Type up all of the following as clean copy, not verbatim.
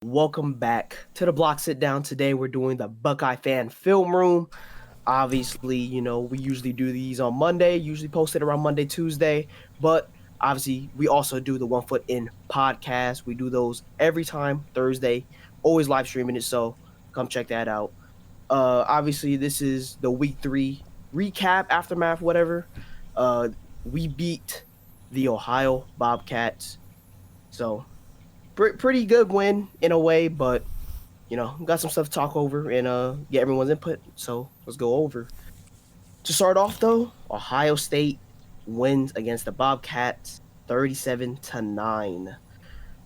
Welcome back to the Block Sit Down. Today we're doing the Buckeye Fan Film Room. Obviously, we usually do these on Monday, usually posted around Monday, Tuesday, but obviously we also do the One Foot In podcast. We do those every time Thursday, always live streaming it, so come check that out. Obviously this is the week 3 recap, aftermath, whatever. We beat the Ohio Bobcats. So pretty good win in a way, but got some stuff to talk over and get everyone's input. So let's go over. To start off though, Ohio State wins against the Bobcats 37-9.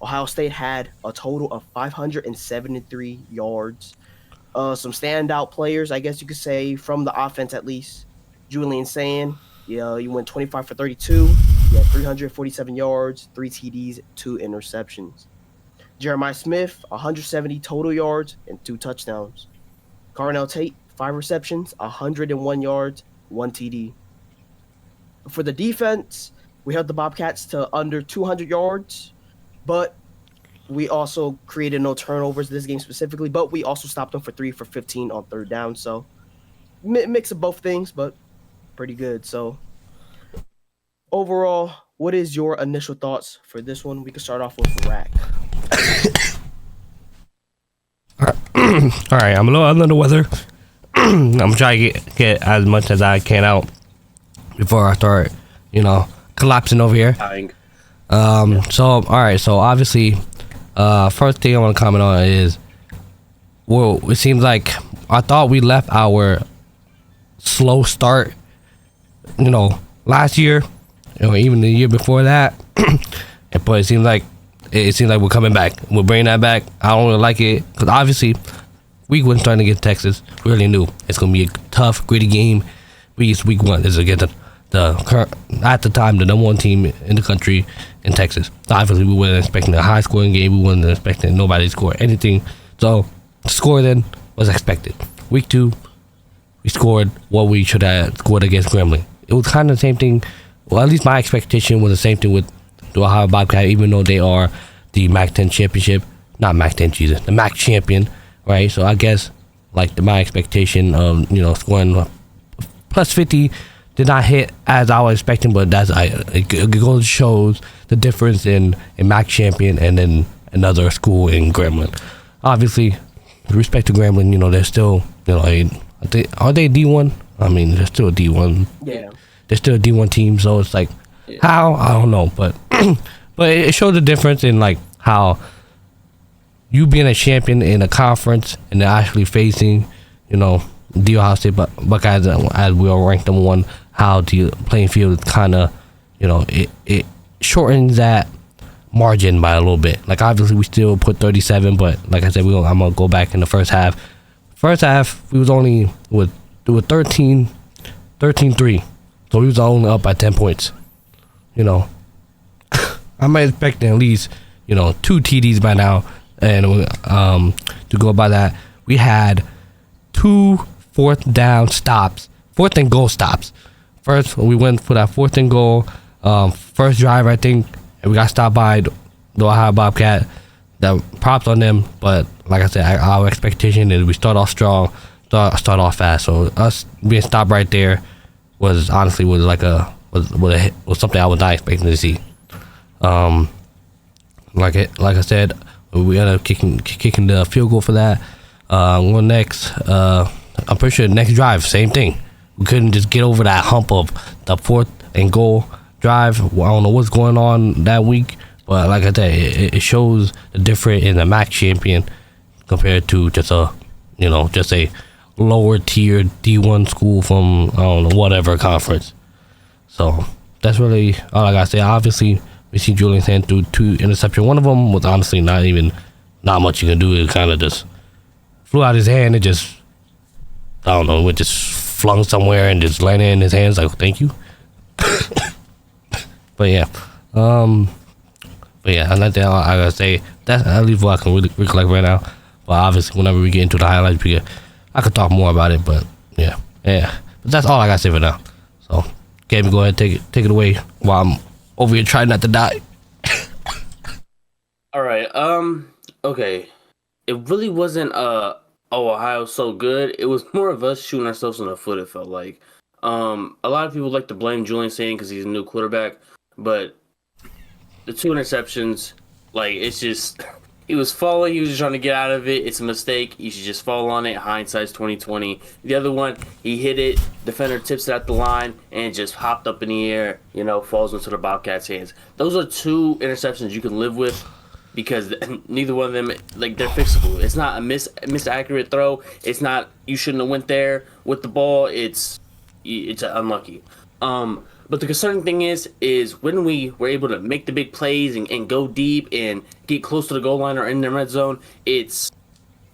Ohio State had a total of 573 yards. Some standout players, I guess you could say, from the offense at least. Julian Sand, you went 25 for 32. You had 347 yards, 3 TDs, 2 interceptions. Jeremiah Smith, 170 total yards and 2 touchdowns. Carnell Tate, 5 receptions, 101 yards, 1 TD. For the defense, we held the Bobcats to under 200 yards, but we also created no turnovers this game specifically, but we also stopped them for 3 for 15 on third down. So mix of both things, but pretty good. So overall, what is your initial thoughts for this one? We can start off with Rack. All right, I'm a little under the weather. I'm trying to get as much as I can out before I start, collapsing over here. So all right, so obviously, first thing I want to comment on is, well, it seems like I thought we left our slow start, last year, even the year before that, but it seems like we're coming back. We're bringing that back. I don't really like it because obviously week 1 starting against Texas, we already knew it's gonna be a tough, gritty game. Week 1 is against the current, at the time, the number 1 team in the country in Texas. Obviously, we weren't expecting a high scoring game. We weren't expecting nobody to score anything. So the score then was expected. Week 2, we scored what we should have scored against Grambling. It was kind of the same thing. Well, at least my expectation was the same thing with the Ohio Bobcat, even though they are the MAC-10 championship, not MAC-10, Jesus, the MAC champion, right? So I guess my expectation of scoring plus 50 did not hit as I was expecting, but it goes shows the difference in a MAC champion and then another school in Grambling. Obviously, with respect to Grambling, they're still are they D1? I mean, they're still a D1. Yeah, they're still a D1 team, so it's like, how? I don't know, but but it showed the difference in how you being a champion in a conference and then actually facing, the Ohio State Buckeyes as we are ranked number 1. How the playing field is kind of, it shortens that margin by a little bit. Like obviously we still put 37, but like I said, I'm gonna go back in the first half. First half we was only with 13-3, so we was only up by 10 points. I'm expecting at least 2 TDs by now, and to go by that, we had 2 4th and goal stops. First, we went for that 4th and goal, first drive I think, and we got stopped by the Ohio Bobcat. That props on them, but like I said, our expectation is we start off strong, start off fast. So us being stopped right there was honestly was something I was not expecting to see. Like I said, we ended up kicking the field goal for that. Going next, I'm pretty sure the next drive, same thing. We couldn't just get over that hump of the 4th and goal drive. Well, I don't know what's going on that week, but like I said, it shows the difference in the MAC champion compared to just a lower tier D1 school from I don't know whatever conference. So that's really all I gotta say. Obviously, we see Julian Sand through 2 interceptions. One of them was honestly not much you can do. It kind of just flew out his hand and just, I don't know, it just flung somewhere and just landed in his hands. Like, thank you. But yeah, another thing I gotta say, that's at least what I can really recollect right now. But obviously, whenever we get into the highlights, I could talk more about it. But yeah. But that's all I gotta say for now. So, Gabe, go ahead, take it away while I'm over here trying not to die. All right. Okay. it really wasn't oh, Ohio's so good. It was more of us shooting ourselves in the foot. It felt like a lot of people like to blame Julian Sain because he's a new quarterback, but the two interceptions, like it's just he was falling. He was just trying to get out of it. It's a mistake. You should just fall on it. Hindsight's 2020. The other one, he hit it. Defender tips it at the line and just hopped up in the air. Falls into the Bobcats' hands. Those are two interceptions you can live with because neither one of them, like, they're fixable. It's not a misaccurate throw. It's not you shouldn't have went there with the ball. It's unlucky. But the concerning thing is when we were able to make the big plays and go deep and get close to the goal line or in the red zone, it's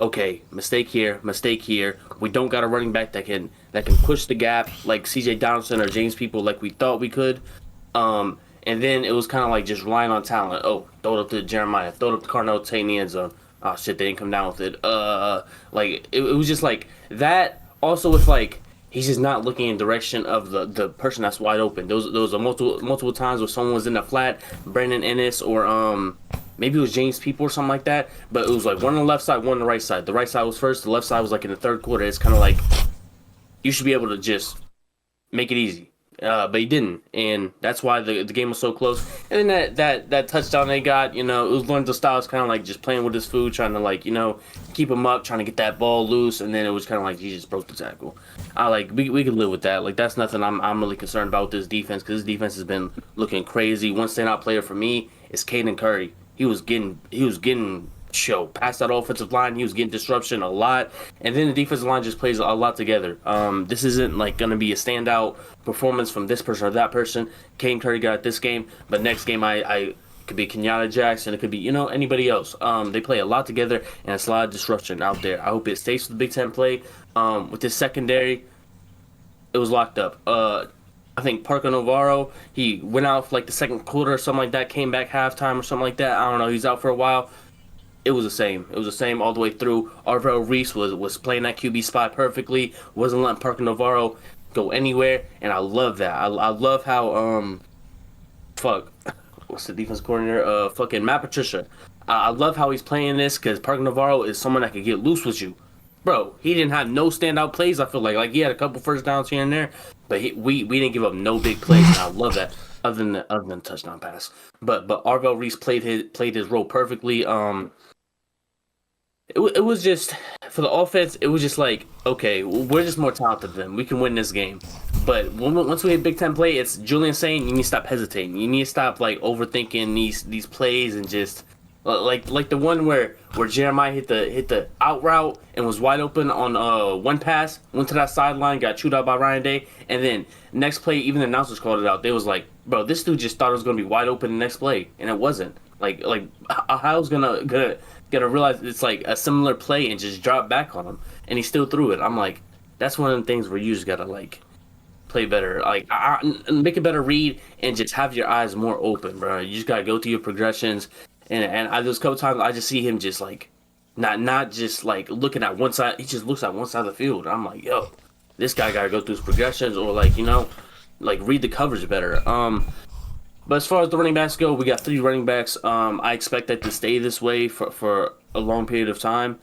okay. Mistake here, mistake here. We don't got a running back that can push the gap like C.J. Donaldson or James People like we thought we could. And then it was kind of like just relying on talent. Oh, throw it up to Jeremiah, throw it up to Carnell, take the end zone. Oh shit, they didn't come down with it. Like it was just like that. Also with like. He's just not looking in direction of the person that's wide open. There was a multiple times where someone was in the flat, Brandon Ennis or maybe it was James People or something like that. But it was like one on the left side, one on the right side. The right side was first, the left side was like in the third quarter. It's kind of like you should be able to just make it easy. But he didn't, and that's why the game was so close. And then that touchdown they got, it was Lorenzo Styles kind of like just playing with his food, trying to like keep him up, trying to get that ball loose, and then it was kind of like he just broke the tackle. We could live with that. Like that's nothing I'm really concerned about with this defense because this defense has been looking crazy. One standout player for me is Caden Curry. He was getting show past that offensive line. He was getting disruption a lot, and then the defensive line just plays a lot together. This isn't like going to be a standout performance from this person or that person. Caden Curry got this game, but next game I could be Kenyatta Jackson. It could be anybody else. They play a lot together, and it's a lot of disruption out there. I hope it stays for the Big Ten play. With this secondary, it was locked up. I think Parker Navarro, he went out for like the second quarter or something like that, came back halftime or something like that. I don't know. He's out for a while. It was the same. It was the same all the way through. Arvell Reese was playing that QB spot perfectly. Wasn't letting Parker Navarro go anywhere, and I love that. I love how what's the defense coordinator? Fucking Matt Patricia. I love how he's playing this because Parker Navarro is someone that can get loose with you, bro. He didn't have no standout plays. I feel like he had a couple first downs here and there, but we didn't give up no big plays. And I love that. Other than touchdown pass, but Arvell Reese played his role perfectly. It was just for the offense. It was just like, okay, we're just more talented than them. We can win this game. But once we hit Big Ten play, it's Julian saying you need to stop hesitating. You need to stop like overthinking these plays and just like the one where Jeremiah hit the out route and was wide open on one pass, went to that sideline, got chewed out by Ryan Day, and then next play even the announcers called it out. They was like, bro, this dude just thought it was gonna be wide open the next play, and it wasn't. Like Ohio's gonna realize it's like a similar play and just drop back on him, and he still threw it. I'm like, that's one of the things where you just gotta like play better, like make a better read and just have your eyes more open, bro. You just gotta go through your progressions, and there's a couple times I just see him just like not just like looking at one side. He just looks at one side of the field. I'm like, yo, this guy gotta go through his progressions or like like read the coverage better. But as far as the running backs go, we got 3 running backs. I expect that to stay this way for a long period of time.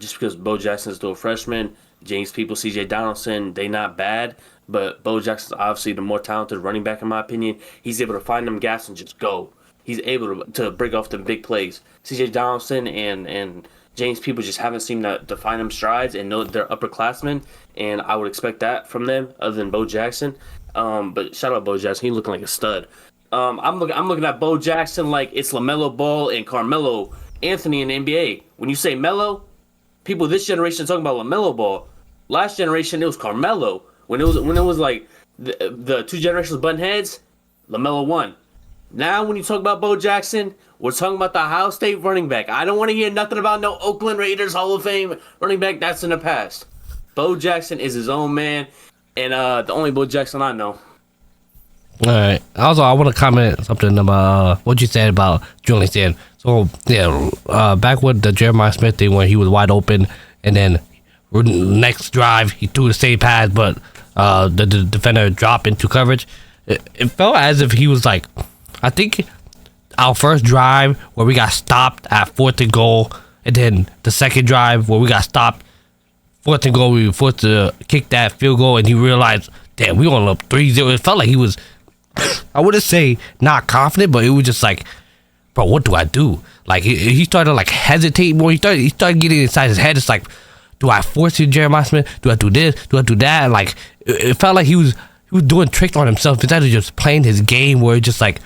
Just because Bo Jackson's still a freshman. James People, C.J. Donaldson, they not bad. But Bo Jackson's obviously the more talented running back in my opinion. He's able to find them gaps and just go. He's able to break off the big plays. C.J. Donaldson and James People just haven't seemed to find them strides and know that they're upperclassmen. And I would expect that from them other than Bo Jackson. But shout out Bo Jackson. He's looking like a stud. I'm looking at Bo Jackson like it's LaMelo Ball and Carmelo Anthony in the NBA. When you say Melo, people this generation are talking about LaMelo Ball. Last generation it was Carmelo. When it was like the 2 generations button heads, LaMelo won. Now when you talk about Bo Jackson, we're talking about the Ohio State running back. I don't want to hear nothing about no Oakland Raiders Hall of Fame running back. That's in the past. Bo Jackson is his own man, and the only Bo Jackson I know. All right. Also, I want to comment something about what you said about Julian Sain. So, yeah, back with the Jeremiah Smith thing when he was wide open, and then next drive he threw the same pass, but the defender dropped into coverage. It felt as if he was like, I think our first drive where we got stopped at 4th and goal, And then the second drive where we got stopped, fourth and goal, we were forced to kick that field goal, and he realized, damn, we only up 3-0. It felt like he was, I wouldn't say not confident, but it was just like, bro, what do I do? Like, he started like hesitate more. He started getting inside his head. It's like, do I force it, Jeremiah Smith? Do I do this? Do I do that? Like, it felt like he was doing tricks on himself instead of just playing his game, where it's just like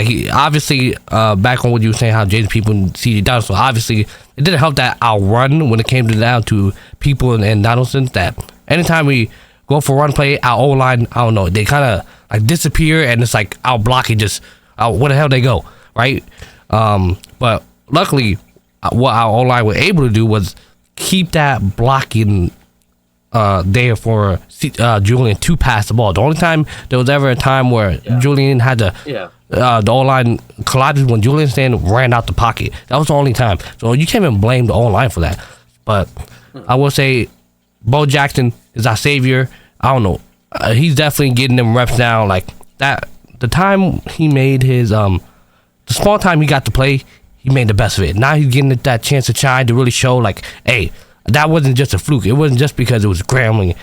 he obviously, back on what you were saying, how James People and C.J. Donaldson, obviously it didn't help that our run when it came down to People and Donaldson, that anytime we go for run play, our O-line, I don't know, they kind of like disappear, and it's like our blocking just, where the hell they go, right? But luckily, what our O-line were able to do was keep that blocking there for Julian to pass the ball. The only time there was ever a time where Julian had to the O-line collided when Julian Stand ran out the pocket. That was the only time. So you can't even blame the O-line for that. But I will say Bo Jackson is our savior. I don't know. He's definitely getting them reps down. Like that, the time he made his the small time he got to play, he made the best of it. Now he's getting that chance to shine, to really show like, hey, that wasn't just a fluke. It wasn't just because it was Grambling.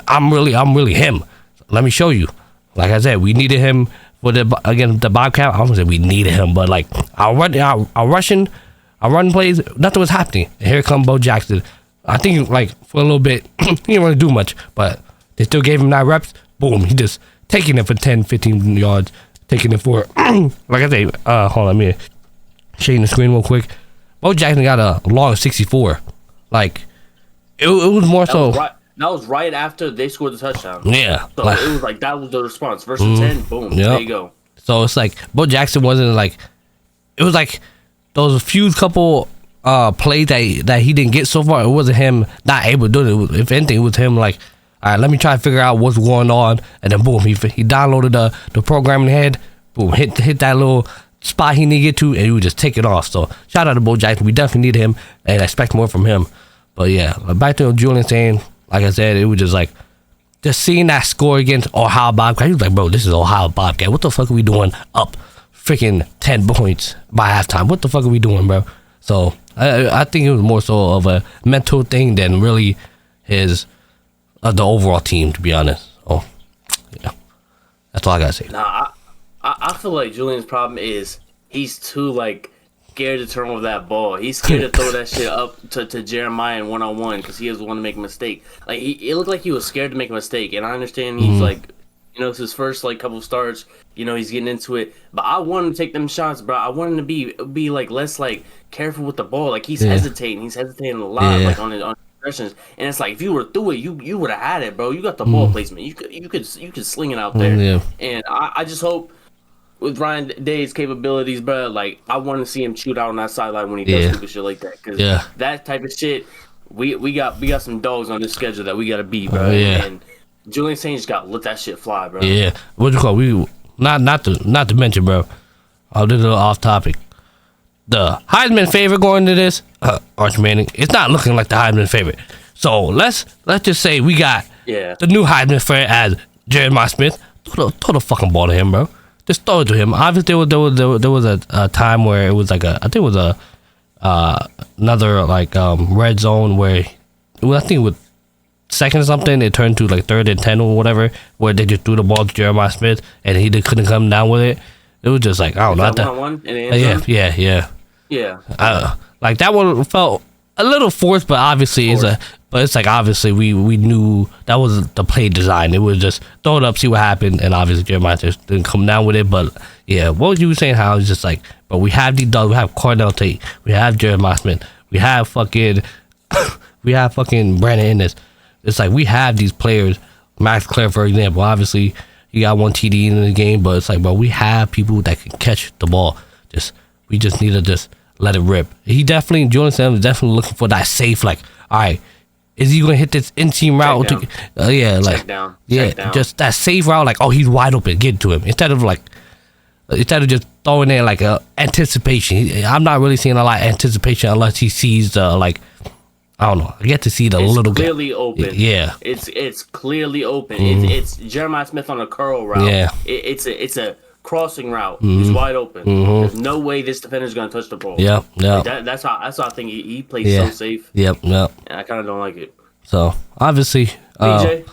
I'm really him. Let me show you. Like I said, we needed him for the Bobcat. I don't say we needed him, but like our run plays, nothing was happening. And here come Bo Jackson. I think like for a little bit, he didn't really do much, but they still gave him 9 reps. Boom, he just taking it for 10, 15 yards, taking it for like I say, hold on, let me shading the screen real quick. Bo Jackson got a long 64. Like it was more so. That was right after they scored the touchdown. Yeah. So it was like that was the response. First and 10, boom, there you go. So it's like Bo Jackson wasn't like, it was like those few couple plays that he didn't get so far. It wasn't him not able to do it. If anything, it was him like, all right, let me try to figure out what's going on, and then boom, he downloaded the program in the head, boom, hit that little spot he needed to get to, and he would just take it off. So shout out to Bo Jackson. We definitely need him and expect more from him. But yeah, back to Julian saying, like I said, it was just like, just seeing that score against Ohio Bobcat, he was like, bro, this is Ohio Bobcat. What the fuck are we doing up freaking 10 points by halftime? What the fuck are we doing, bro? So I think it was more so of a mental thing than really his the overall team, to be honest. Oh, yeah, that's all I gotta say. Nah, I feel like Julian's problem is he's too like scared to turn over that ball. He's scared to throw that shit up to Jeremiah in 1-on-1 because he was the one to make a mistake. Like it looked like he was scared to make a mistake, and I understand he's like, you know, it's his first like couple starts. You know, he's getting into it, but I want him to take them shots, bro. I want him to be like less like careful with the ball. Like he's hesitating. He's hesitating a lot, like on his impressions. And it's like if you were through it, you would have had it, bro. You got the ball placement. You could sling it out there. And I just hope with Ryan Day's capabilities, bro, like I want to see him shoot out on that sideline when he does stupid shit like that. Because that type of shit, we got some dogs on this schedule that we got to beat, bro. And Julian Saints got to let that shit fly, bro. Yeah, what you call we not to mention, bro. I'll do a little off topic. The Heisman favorite going to this, Arch Manning, it's not looking like the Heisman favorite. So let's just say we got the new Heisman favorite as Jeremiah Smith. Throw the fucking ball to him, bro. Just throw it to him. Obviously, there was a time where it was like I think it was another like red zone where I think it was second or something. It turned to like 3rd and 10 or whatever, where they just threw the ball to Jeremiah Smith and he couldn't come down with it. It was just like, I don't know. Yeah. Like that one felt a little forced, but obviously it's like obviously we knew that was the play design. It was just throw it up, see what happened, and obviously Jeremiah just didn't come down with it. But yeah, what you were saying, how it's just like, but we have these dogs. We have Cordell Tate, we have Jeremiah Smith, we have fucking Brandon Ennis. It's like we have these players. Max Clare, for example, obviously he got 1 TD in the game, but it's like, bro, we have people that can catch the ball. We just need to just let it rip. Julian Sam is definitely looking for that safe, like, all right, is he gonna hit this in-team route? Check down. Just that safe route, like, oh, he's wide open, get to him. Instead of just throwing in like a anticipation. I'm not really seeing a lot of anticipation unless he sees the like, I don't know. I get to see the little clearly open. Yeah, it's clearly open. It's Jeremiah Smith on a curl route. Yeah, it's a crossing route. He's wide open. There's no way this defender's gonna touch the ball. Yeah. Like that's how I think he plays so safe. Yep. And I kind of don't like it. So obviously, BJ?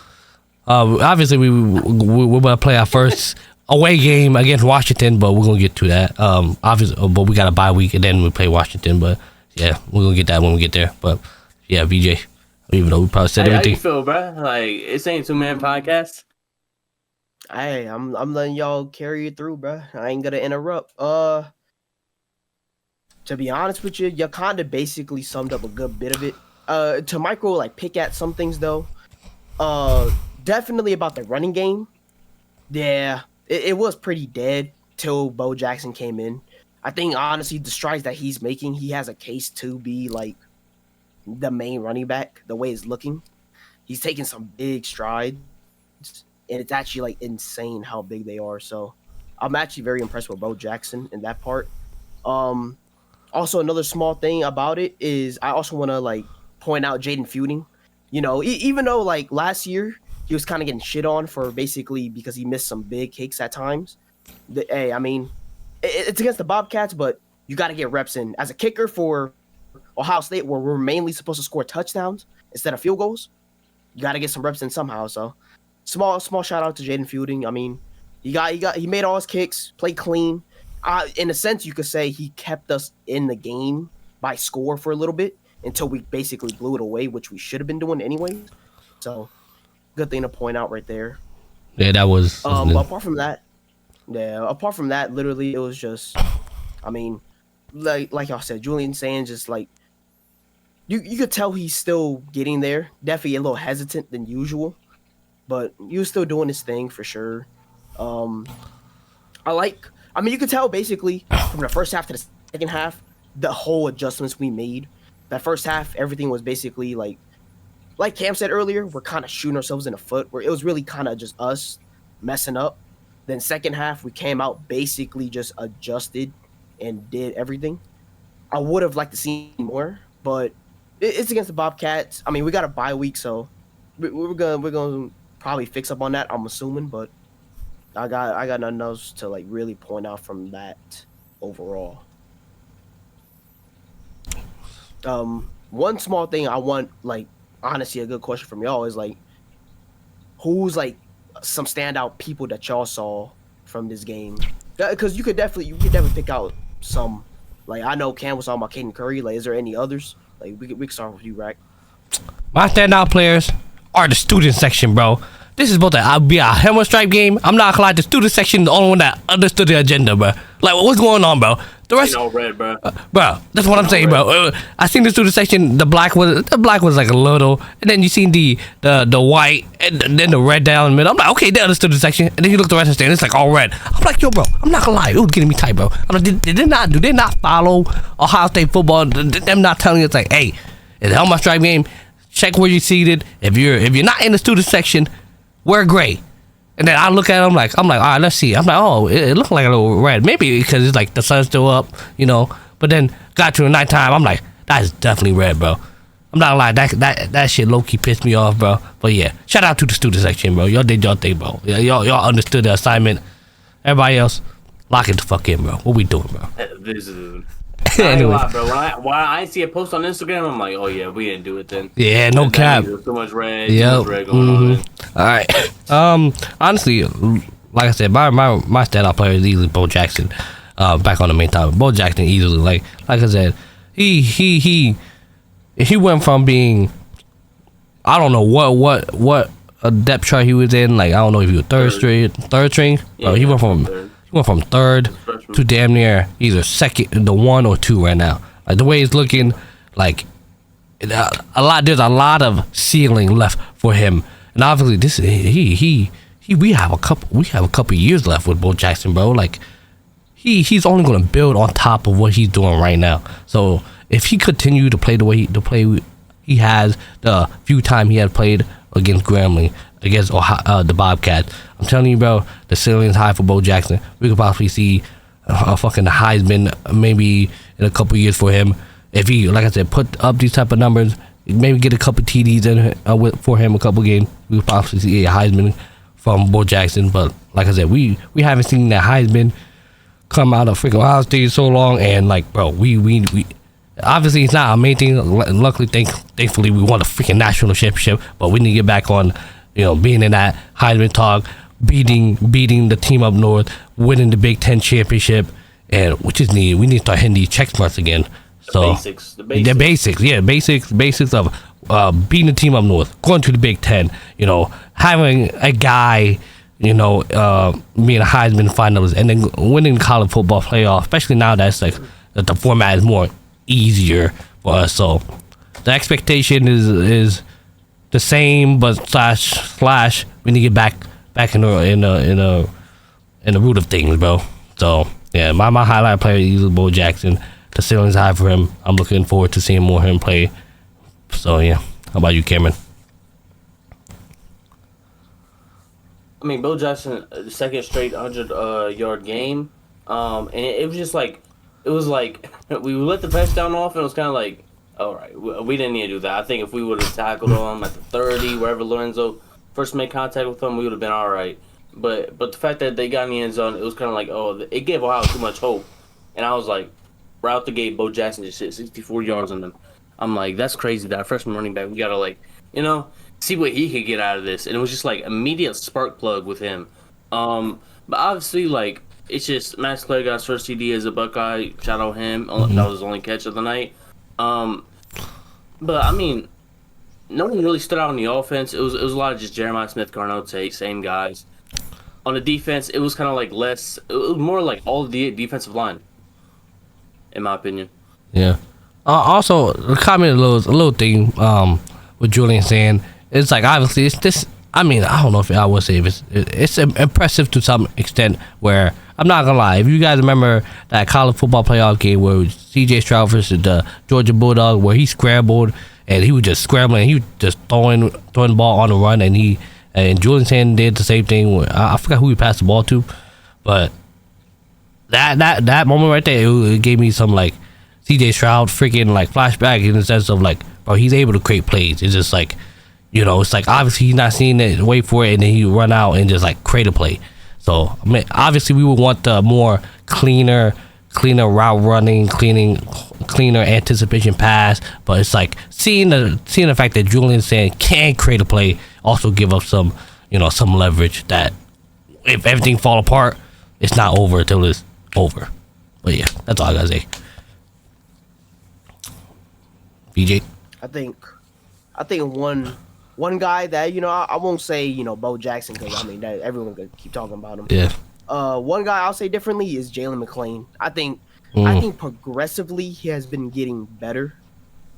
obviously we're gonna play our first away game against Washington, but we're gonna get to that. Obviously, but we got a bye week and then we play Washington. But yeah, we're gonna get that when we get there. But yeah, VJ, even though we probably said everything. How you feel, bro? Like it's ain't 2-man podcast. Hey, I'm letting y'all carry it through, bro. I ain't gonna interrupt. To be honest with you, you kind of basically summed up a good bit of it. To micro like pick at some things though. Definitely about the running game. Yeah, it was pretty dead till Bo Jackson came in. I think honestly the strides that he's making, he has a case to be like the main running back. The way it's looking, he's taking some big strides. And it's actually like insane how big they are. So I'm actually very impressed with Bo Jackson in that part. Also another small thing about it is I also want to like point out Jaden Fielding. You know, even though like last year he was kind of getting shit on for basically because he missed some big kicks at times. Hey, I mean, it's against the Bobcats, but you got to get reps in. As a kicker for Ohio State, where we're mainly supposed to score touchdowns instead of field goals, you got to get some reps in somehow. So small shout out to Jaden Fielding. I mean, he made all his kicks, played clean. In a sense, you could say he kept us in the game by score for a little bit until we basically blew it away, which we should have been doing anyway. So, good thing to point out right there. Yeah, that was. Apart from that, literally, it was just, I mean, like y'all said, Julian saying just like, you could tell he's still getting there. Definitely a little hesitant than usual, but he was still doing his thing for sure. I mean, you could tell basically from the first half to the second half, the whole adjustments we made. That first half, everything was basically like Cam said earlier, we're kind of shooting ourselves in the foot, where it was really kind of just us messing up. Then second half, we came out basically just adjusted and did everything. I would have liked to see more, but it's against the Bobcats. I mean, we got a bye week, so we're gonna probably fix up on that, I'm assuming, but I got nothing else to like really point out from that overall. One small thing I want, like, honestly, a good question from y'all is like, who's like some standout people that y'all saw from this game? Because you could definitely pick out some. Like, I know Cam was talking about Caden Curry. Like, is there any others? Like, we can start with you, Rack. My standout players are the student section, bro. This is supposed to be a hammer stripe game. I'm not gonna lie, the student section is the only one that understood the agenda, bro. Like, what's going on, bro? The rest, all red, bro. Bro, that's what I'm saying, bro. I seen the student section. The black was like a little, and then you seen the white, and then the red down the middle. I'm like, okay, they understood the section, and then you look the rest of the stand, it's like all red. I'm like, yo, bro, I'm not gonna lie, it was getting me tight, bro. I'm like, do they not follow Ohio State football? Them not telling you it's like, hey, it's a helmet stripe game. Check where you're seated. If you're not in the student section, wear gray. And then I look at them like, all right, let's see. I'm like, oh, it looked like a little red. Maybe because it's like the sun's still up, you know. But then got to the nighttime, I'm like, that is definitely red, bro. I'm not gonna lie, that shit low-key pissed me off, bro. But yeah, shout out to the student section, bro. Y'all did y'all thing, bro. Y'all understood the assignment. Everybody else, lock it the fuck in, bro. What we doing, bro? This is... Anyway, bro. When I see a post on Instagram, I'm like, oh yeah, we didn't do it then. Yeah, no cap. There's too much red. Yep. Too much red going on. All right. Honestly, like I said, my standout player is easily Bo Jackson. Back on the main topic, Bo Jackson easily. Like I said, he went from being, I don't know what a depth chart he was in. Like, I don't know if he was third string. Yeah, he went from third to damn near either second, the 1 or 2 right now. Like, the way he's looking, like, there's a lot of ceiling left for him. And obviously, this we have a couple years left with Bo Jackson, bro. Like, he's only gonna build on top of what he's doing right now. So if he continue to play the way he has the few time he had played against Grambling, against the Bobcats, I'm telling you, bro, the ceiling's high for Bo Jackson. We could possibly see a fucking Heisman maybe in a couple years for him. If he, like I said, put up these type of numbers, maybe get a couple TDs in for him, a couple games, we could possibly see a Heisman from Bo Jackson. But like I said, we haven't seen that Heisman come out of freaking Ohio State so long, and like, bro, we obviously it's not our main thing. Luckily, thankfully, we won a freaking national championship, but we need to get back on, being in that Heisman talk, beating the team up north, winning the Big Ten championship, and we need to start hitting these check marks again. The basics of beating the team up north, going to the Big Ten, having a guy, being a Heisman finalist, and then winning the college football playoff, especially now that it's like that the format is more easier for us. So the expectation is the same, but slash we need to get back in the root of things, bro. So yeah, my highlight player is Bo Jackson. The ceiling's high for him. I'm looking forward to seeing more of him play. So yeah, how about you, Cameron? I mean, Bo Jackson, the second straight 100-yard game, and it was just like, we let the touchdown off, and it was kind of like, all right, we didn't need to do that. I think if we would have tackled him at the 30, wherever Lorenzo first made contact with him, we would have been all right. But the fact that they got in the end zone, it was kind of like, it gave Ohio too much hope. And I was like, right out the gate, Bo Jackson just hit 64 yards on them. I'm like, that's crazy. That freshman running back, we got to, see what he could get out of this. And it was just like immediate spark plug with him. But obviously, like, it's just Max Clay got his first TD as a Buckeye. Shout out him. Mm-hmm. That was his only catch of the night. But I mean, no one really stood out on the offense. It was a lot of just Jeremiah Smith, Garneau Tate, same guys. On the defense, it was kind of like less. It was more like all the defensive line, in my opinion. Yeah. Also, comment a little thing with Julian saying, it's like, obviously it's this. I mean, I don't know if I would say it's impressive to some extent. Where I'm not gonna lie, if you guys remember that college football playoff game where C.J. Stroud versus the Georgia Bulldog, where he scrambled and he was just scrambling, he was just throwing the ball on the run, and Julian Sand did the same thing. I forgot who he passed the ball to, but that moment right there, it gave me some like C.J. Stroud freaking like flashback in the sense of like, bro, he's able to create plays. It's just like, it's like obviously he's not seeing it, wait for it, and then he run out and just like create a play. So I mean, obviously we would want the more cleaner route running, cleaner anticipation pass. But it's like seeing the fact that Julian Sand can create a play, also give up some leverage that if everything fall apart, it's not over until it's over. But yeah, that's all I gotta say. BJ, I think one guy that I won't say Bo Jackson, because I mean that everyone could keep talking about him. Yeah. One guy I'll say differently is Jalen McClain. I think progressively he has been getting better,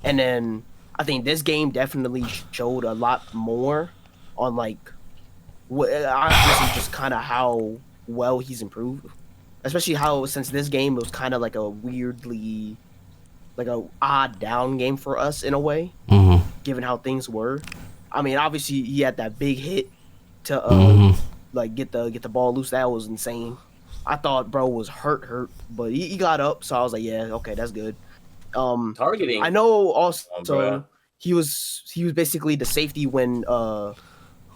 and then I think this game definitely showed a lot more on like honestly just kind of how well he's improved, especially how since this game it was kind of like a weirdly like a odd down game for us in a way, given how things were. I mean, obviously he had that big hit to like get the ball loose. That was insane. I thought bro was hurt, but he got up, so I was like, yeah, okay, that's good. Targeting. I know also he was basically the safety when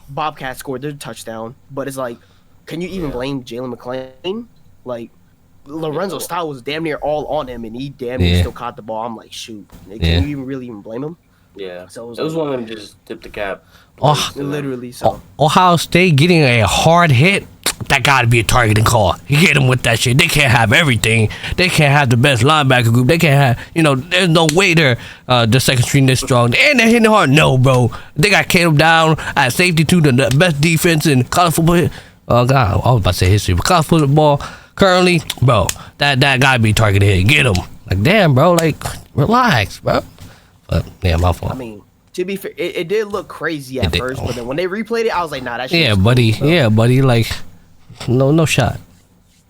Bobcat scored their touchdown, but it's like, can you even blame Jalen McClain? Like Lorenzo Style was damn near all on him, and he damn near still caught the ball. I'm like, shoot, can you really even blame him? Yeah, so it was one of them just tipped the cap. Literally. So Ohio State getting a hard hit, that got to be a targeting call. You get them with that shit. They can't have everything. They can't have the best linebacker group. They can't have, there's no way they're the second string this strong. And they're hitting hard. No, bro. They got Caleb down at safety to the best defense in college football. Oh, God. I was about to say history, but college football currently, bro, that got to be targeted hit. Get them. Like, damn, bro. Like, relax, bro. But, yeah, my fault. I mean, to be fair, it did look crazy at first, but then when they replayed it, I was like, nah, that shit yeah, was buddy. cool, Yeah, buddy. Like, no shot.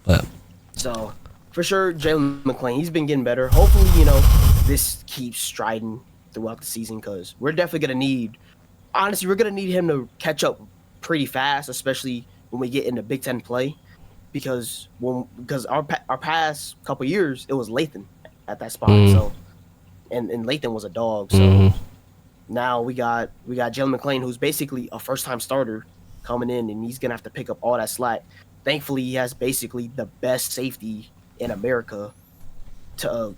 But so for sure, Jalen McClain, he's been getting better. Hopefully, this keeps striding throughout the season, because we're definitely gonna need. Honestly, we're gonna need him to catch up pretty fast, especially when we get into Big Ten play, because our past couple years it was Lathan at that spot. So, and Lathan was a dog. So now we got Jalen McClain, who's basically a first time starter, coming in, and he's gonna have to pick up all that slack. Thankfully, he has basically the best safety in America to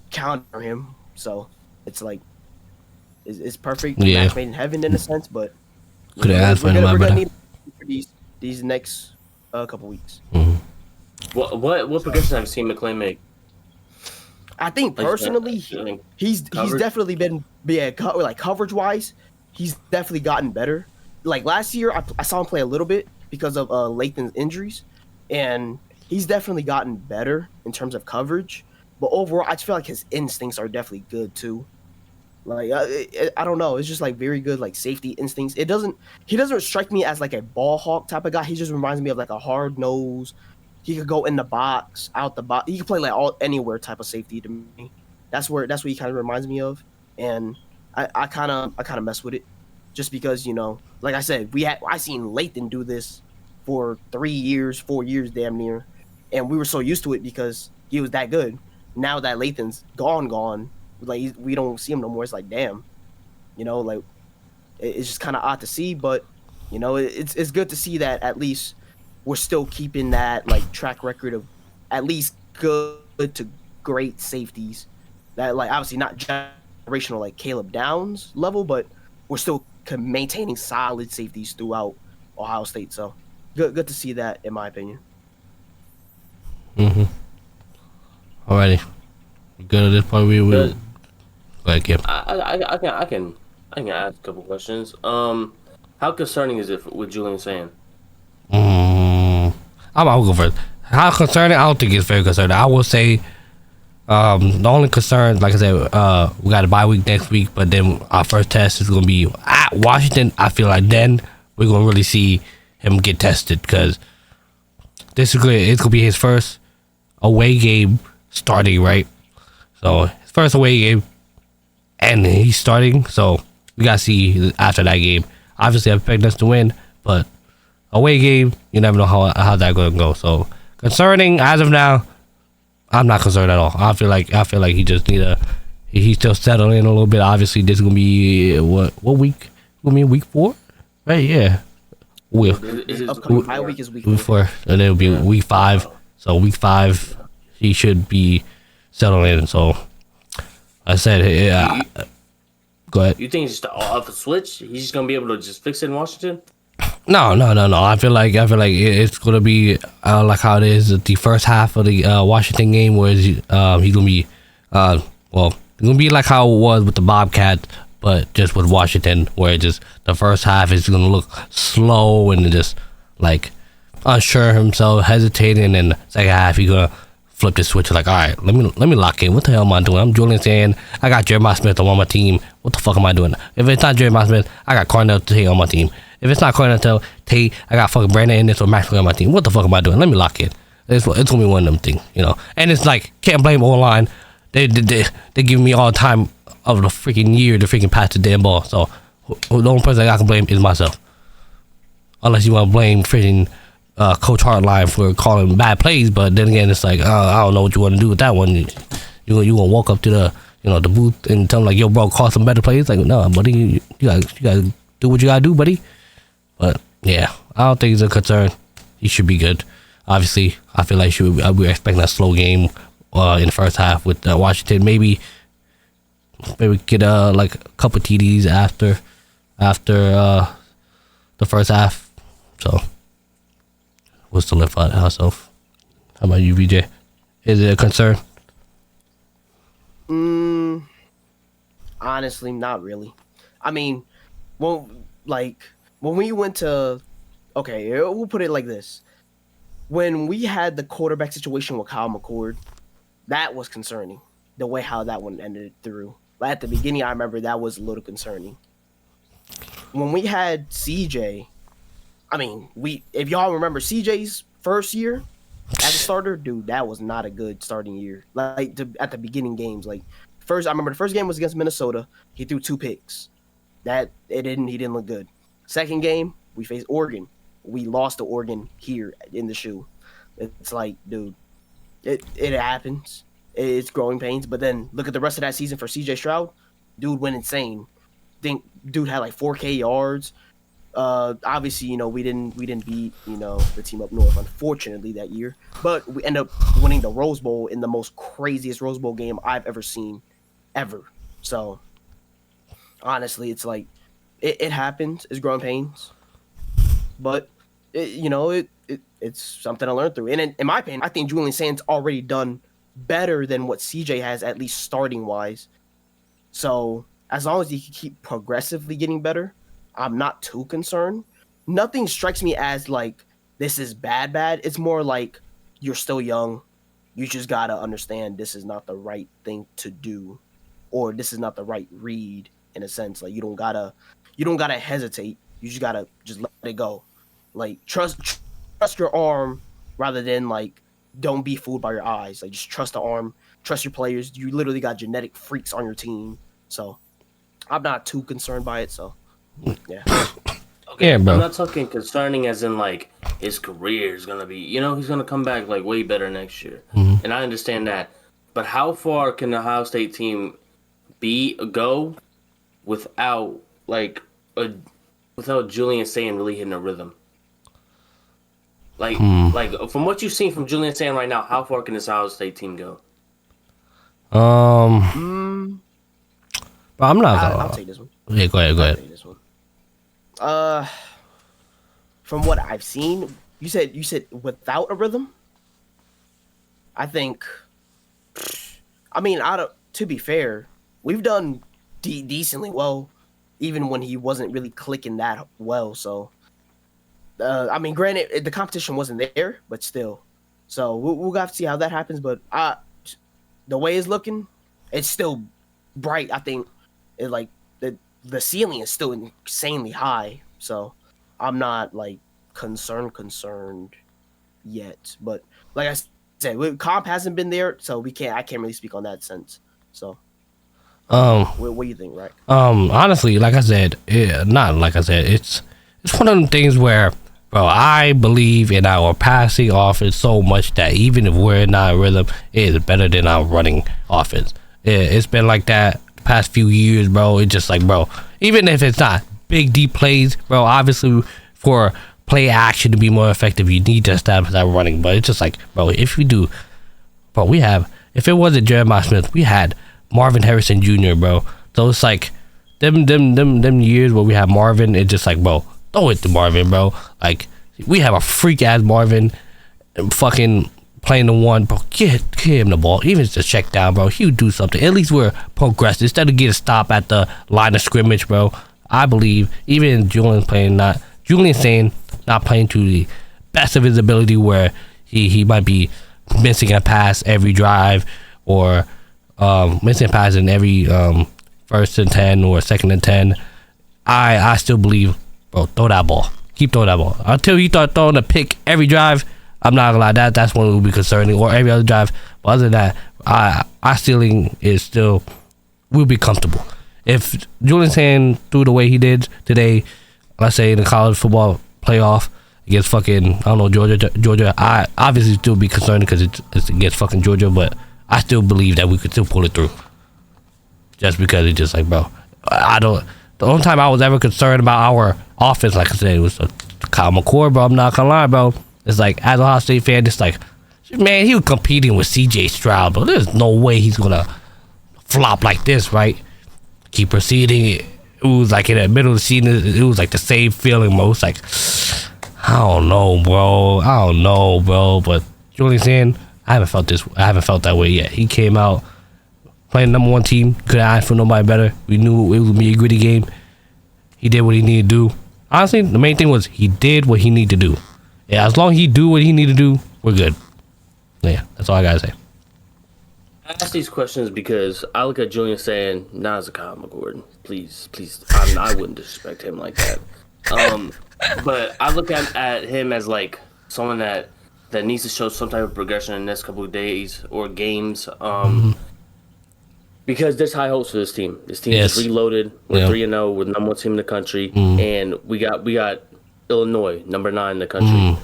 counter him. So it's like it's perfect. Yeah. Match made in heaven in a sense, but Could have asked for we're him, gonna but need for these next couple weeks. mm-hmm. What progression have you seen McClain make? I think personally, he's definitely been like coverage wise, he's definitely gotten better. Like last year, I saw him play a little bit because of Lathan's injuries, and he's definitely gotten better in terms of coverage. But overall, I just feel like his instincts are definitely good too. Like I don't know, it's just like very good like safety instincts. He doesn't strike me as like a ball hawk type of guy. He just reminds me of like a hard nose. He could go in the box, out the box. He could play like anywhere type of safety to me. That's what he kind of reminds me of, and I kind of mess with it, just because like I said, I seen Lathan do this for 3 years, 4 years, damn near, and we were so used to it because he was that good. Now that Lathan's gone, like we don't see him no more. It's like damn, like it's just kind of odd to see, but it's good to see that at least we're still keeping that like track record of at least good to great safeties. That like obviously not generational like Caleb Downs level, but we're still maintaining solid safeties throughout Ohio State. So good to see that, in my opinion. Mm-hmm. Alrighty, good at this point. We will. Go ahead, Kim. I can ask a couple questions. How concerning is it with Julian saying? I'll go first. How concerning? I don't think it's very concerning. I will say, the only concern, like I said, we got a bye week next week, but then our first test is gonna be at Washington. I feel like then we're gonna really see him get tested, because this is good. It's gonna be his first away game starting, right? So his first away game, and he's starting. So we gotta see after that game. Obviously, I expect us to win, but away game, you never know how that's gonna go. So concerning as of now, I'm not concerned at all. I feel like he just he's still settling in a little bit. Obviously, this is gonna be what week? Gonna be week 4, right? Yeah. Upcoming bye week is week 4, and then it'll be week 5. So week 5, he should be settling in. So I said, go ahead. You think it's just off a switch? He's just gonna be able to just fix it in Washington? No. I feel like it's gonna be like how it is at the first half of the Washington game, where he's gonna be it's gonna be like how it was with the Bobcats, but just with Washington, where just the first half is gonna look slow and just like unsure himself, hesitating, and the second half he's gonna flip the switch like, all right, let me lock in. What the hell am I doing? I'm Julian saying I got Jeremiah Smith on my team. What the fuck am I doing? If it's not Jeremiah Smith, I got Cornell Tate on my team. If it's not Cornell Tate, I got fucking Brandon Ennis or Maxwell on my team. What the fuck am I doing? Let me lock in. It's gonna be one of them things, And it's like, can't blame O-line. They give me all the time of the freaking year to freaking pass the damn ball. So the only person I can blame is myself. Unless you want to blame freaking Coach Hartline for calling bad plays, but then again, it's like I don't know what you want to do with that one. You gonna walk up to the the booth and tell them like, yo, bro, call some better plays? Like, no, buddy, you gotta do what you gotta do, buddy. But yeah, I don't think it's a concern. He should be good. Obviously, I feel like we're expecting a slow game in the first half with Washington. Maybe get like a couple TDs after the first half. So we'll still live out ourselves. How about you, VJ? Is it a concern? Honestly, not really. I mean, when we went to, okay, we'll put it like this. When we had the quarterback situation with Kyle McCord, that was concerning. The way how that one ended through. Like at the beginning, I remember that was a little concerning. When we had CJ, I mean, if y'all remember CJ's first year as a starter, dude, that was not a good starting year. Like at the beginning games, like I remember the first game was against Minnesota. He threw 2 picks. He didn't look good. Second game, we faced Oregon. We lost to Oregon here in the shoe. It's like, dude, it happens. It's growing pains. But then look at the rest of that season for CJ Stroud. Dude went insane. Dude had like 4K yards. Obviously, we didn't beat the team up north, unfortunately, that year. But we end up winning the Rose Bowl in the most craziest Rose Bowl game I've ever seen, ever. So honestly, it's like it happens. It's growing pains, but it's something I learned through. And in my opinion, I think Julian Sand's already done better than what CJ has, at least starting wise. So as long as he can keep progressively getting better, I'm not too concerned. Nothing strikes me as like this is bad. It's more like you're still young. You just gotta understand this is not the right thing to do, or this is not the right read in a sense. Like you don't gotta hesitate. You just gotta just let it go. Like trust your arm rather than like don't be fooled by your eyes. Like just trust the arm, trust your players. You literally got genetic freaks on your team, so I'm not too concerned by it. So yeah. Okay, Yeah, bro. I'm not talking concerning as in like his career is gonna be. He's gonna come back like way better next year, and I understand that. But how far can the Ohio State team go without without Julian Sand really hitting a rhythm? Like from what you've seen from Julian Sand right now, how far can this Ohio State team go? But I'm not. I'll take this one. Yeah, go ahead. I'll take this one. From what I've seen, you said without a rhythm. I think. I mean, to be fair, we've done decently well, even when he wasn't really clicking that well. So, I mean, granted, the competition wasn't there, but still. So we'll have to see how that happens. But the way it's looking, it's still bright. I think it like the ceiling is still insanely high. So I'm not like concerned yet. But like I said, comp hasn't been there, so I can't really speak on that sense. So what do you think, right? Honestly, like I said, not like I said, it's one of them things where, bro, I believe in our passing offense so much that even if we're not in rhythm, it is better than our running offense. It's been like that the past few years, bro. It's just like, bro, even if it's not big deep plays, bro, obviously for play action to be more effective, you need to establish that running. But it's just like, bro, if we do, bro, if it wasn't Jeremiah Smith, we had Marvin Harrison Jr., bro. So it's like them years where we have Marvin, it's just like, bro, throw it to Marvin, bro. Like, we have a freak ass Marvin fucking playing the one, bro. Get him the ball. Even if it's a check down, bro, he would do something. At least we're progressing. Instead of getting a stop at the line of scrimmage, bro. I believe even Julian Sane not playing to the best of his ability, where he might be missing a pass every drive, or missing a pass in every first and 10 or second and 10. I still believe, bro, throw that ball. Keep throwing that ball. Until you start throwing a pick every drive, I'm not gonna lie, that's when it will be concerning, or every other drive. But other than that, our ceiling is still, we'll be comfortable. If Julian Sand threw the way he did today, let's say in the college football playoff against fucking, I don't know, Georgia, I obviously still be concerned because it's against fucking Georgia, but I still believe that we could still pull it through. Just because it's just like, bro, the only time I was ever concerned about our offense, like I said, it was Kyle McCord, bro. I'm not gonna lie, bro. It's like, as a Ohio State fan, it's like, man, he was competing with CJ Stroud, bro. There's no way he's gonna flop like this, right? Keep proceeding. It was like in the middle of the season, it was like the same feeling, bro. It's like, I don't know, bro. But Julian Sand, I haven't felt that way yet. He came out playing number one team, couldn't ask for nobody better. We knew it was gonna be a gritty game. He did what he needed to do. Honestly, the main thing was he did what he needed to do. Yeah, as long as he do what he needed to do, we're good. Yeah, that's all I gotta say. I ask these questions because I look at Julian saying, "Nah, as a Kyle McGordon, please, I wouldn't disrespect him like that." But I look at him as like someone that needs to show some type of progression in the next couple of days or games. Because there's high hopes for this team. This team is reloaded. We're 3-0. We're the number one team in the country, and we got Illinois, number 9 in the country.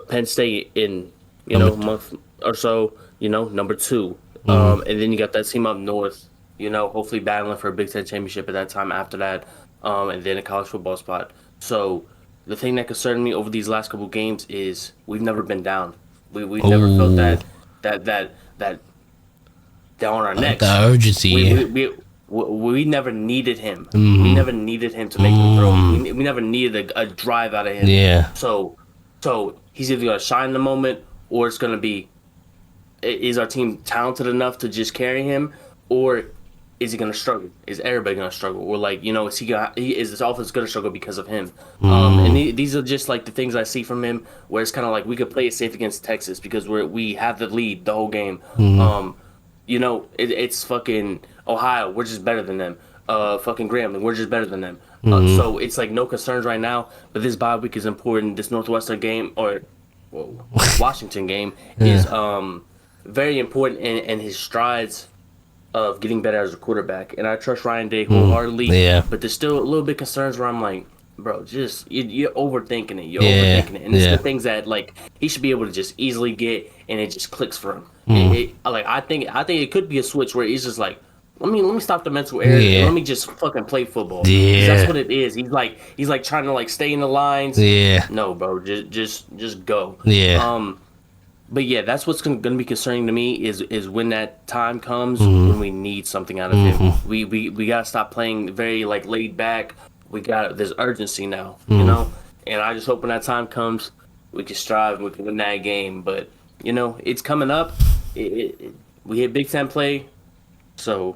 Penn State in a month or so, number 2. And then you got that team up north hopefully battling for a Big Ten championship at that time after that, and then a college football spot. So the thing that concerned me over these last couple games is we've never been down. We've never felt Oh, that down on our necks. the urgency. We never needed him. Mm-hmm. We never needed him to make the throw. We never needed a drive out of him. Yeah. So he's either gonna shine in the moment, or it's gonna be, is our team talented enough to just carry him, or is he gonna struggle? Is everybody gonna struggle? Or like, is this offense gonna struggle because of him? And these are just like the things I see from him, where it's kind of like we could play it safe against Texas because we have the lead the whole game. It's fucking Ohio. We're just better than them. Fucking Grambling. We're just better than them. So it's like no concerns right now. But this bye week is important. This Northwestern game Washington game is very important in his strides of getting better as a quarterback. And I trust Ryan Day wholeheartedly. Yeah. But there's still a little bit concerns where I'm like, bro, just you're overthinking it. You're overthinking it, and it's the things that like he should be able to just easily get, and it just clicks for him. I think it could be a switch where he's just like, let me stop the mental error. And let me just fucking play football. 'Cause that's what it is. He's like trying to like stay in the lines. Yeah. No, bro, just go. Yeah. But yeah, that's what's going to be concerning to me is when that time comes when we need something out of him. We gotta stop playing very like laid back. There's urgency now, and I just hope when that time comes, we can strive and we can win that game. But it's coming up. We hit Big Ten play, so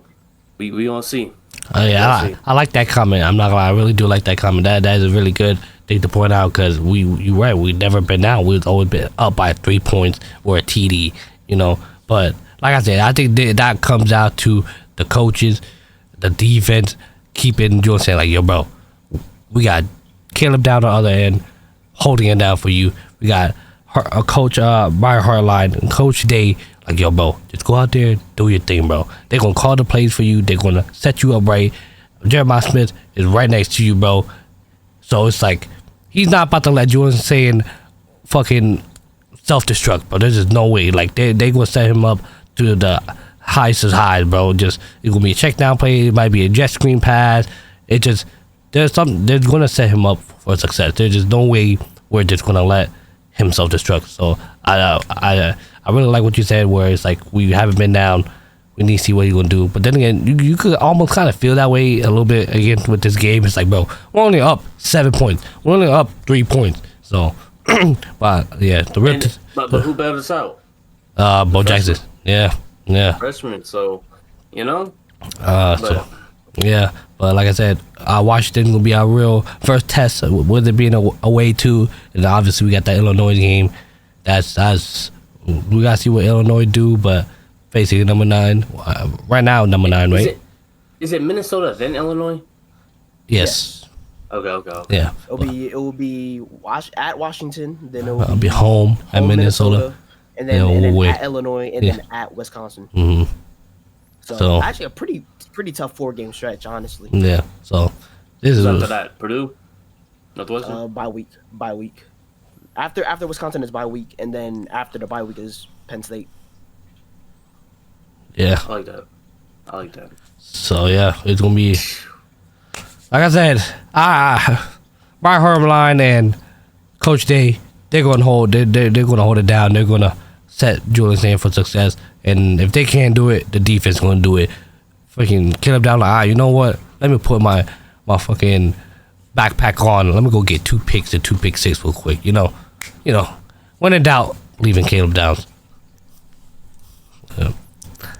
we gonna see. Oh yeah, I like that comment. I'm not gonna lie, I really do like that comment. That is a really good thing to point out because you're right. We've never been down. We've always been up by 3 points or a TD. But like I said, I think that comes out to the coaches, the defense, keeping saying like, yo, bro, we got Caleb down the other end, holding it down for you. We got a coach, Brian Hartline, and Coach Day. Like, yo, bro, just go out there, do your thing, bro. They're going to call the plays for you. They're going to set you up right. Jeremiah Smith is right next to you, bro. So it's like, he's not about to let Julian saying fucking self-destruct, bro. There's just no way. Like, they going to set him up to the highest of highs, bro. It's going to be a check down play. It might be a jet screen pass. They're going to set him up for success. There's just no way we're just going to let him self-destruct. So I really like what you said, where it's like we haven't been down. We need to see what he's gonna do. But then again, you could almost kind of feel that way a little bit again with this game. It's like, bro, we're only up 7 points. We're only up 3 points. So, but yeah, but who bailed us out? Bo Jackson. Yeah. Freshman. So, So yeah. But like I said, Washington will be our real first test with it being away too, and obviously we got that Illinois game. That's we gotta see what Illinois do, but basically number 9 right now, number 9, right? Is it Minnesota then Illinois? Yes. Okay. Yeah. It will be at Washington, then it will I'll be home at Minnesota, and then at Illinois, and then at Wisconsin. Mm-hmm. So actually a pretty tough 4-game stretch, honestly. Yeah. So this is after that Purdue, Northwestern. Bye week. After Wisconsin is bye week, and then after the bye week is Penn State. Yeah. I like that. So yeah, it's gonna be like I said. Brian Hartline and Coach Day, they're gonna hold. They're gonna hold it down. They're gonna set Julian Sand for success. And if they can't do it, the defense gonna do it. Freaking kill him down. Like, you know what? Let me put my fucking backpack on. Let me go get 2 picks and 2 pick six real quick. When in doubt, leaving Caleb Downs. Yeah.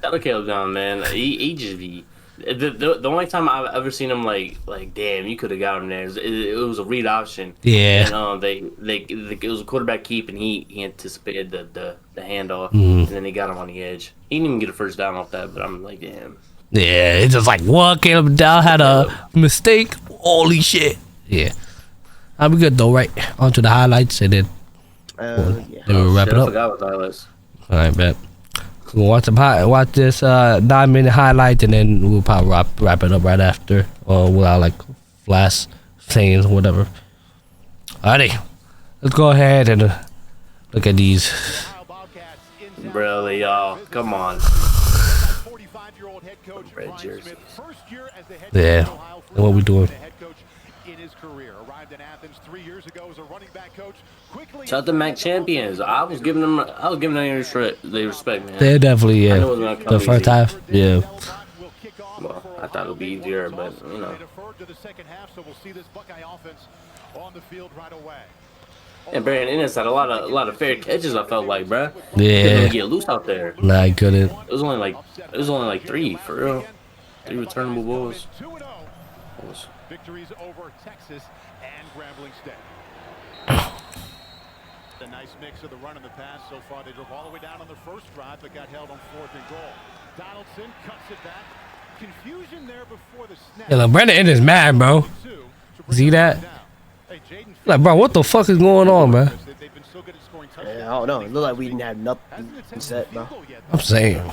Shout out Caleb Down, man. He just be the only time I've ever seen him like damn, you could have got him there. It was a read option. Yeah. And it was a quarterback keep, and he anticipated the handoff, Mm-hmm. and then they got him on the edge. He didn't even get a first down off that, but I'm like, damn. Yeah, it's just like, what? Caleb Down had a mistake? Holy shit. Yeah. I'll be good though, right? On to the highlights, and then Yeah. we'll wrap it I up. forgot what the highlights. All right, bet. We'll watch this 9-minute highlight, and then we'll probably wrap it up right after, or without like flash sayings or whatever. Alrighty, let's go ahead and look at these. Really, y'all, come on. 35-year-old head coach Red Brian jersey. Smith, first year as the head Yeah. coach of Ohio, And what we doing? head coach in his career. Arrived in Athens 3 years ago as a running back coach. Quickly Shout out to Mac Champions. I was giving them the respect, man. They're definitely, I yeah. knew it was gonna The come first easy. half, yeah. Well, I thought it would be easier, but you know. They deferred to the second half, so we'll see this Buckeye offense on the field right away. And Brandon Ennis had a lot of fair catches. I felt like, bruh. Yeah. Didn't really get loose out there. Nah, I couldn't. It was only like 3 for real. 3 returnable balls. Victories over Texas and Grambling State. A nice mix of the run and the pass so far. They drove all the way down on the first drive, but got held on 4th and goal. Donaldson cuts it back. Confusion there before the snap. Yeah, like Brandon Ennis mad, bro. See that? Like, bro, what the fuck is going on, man? Yeah, I don't know. It looked like we didn't have nothing set, bro. I'm saying.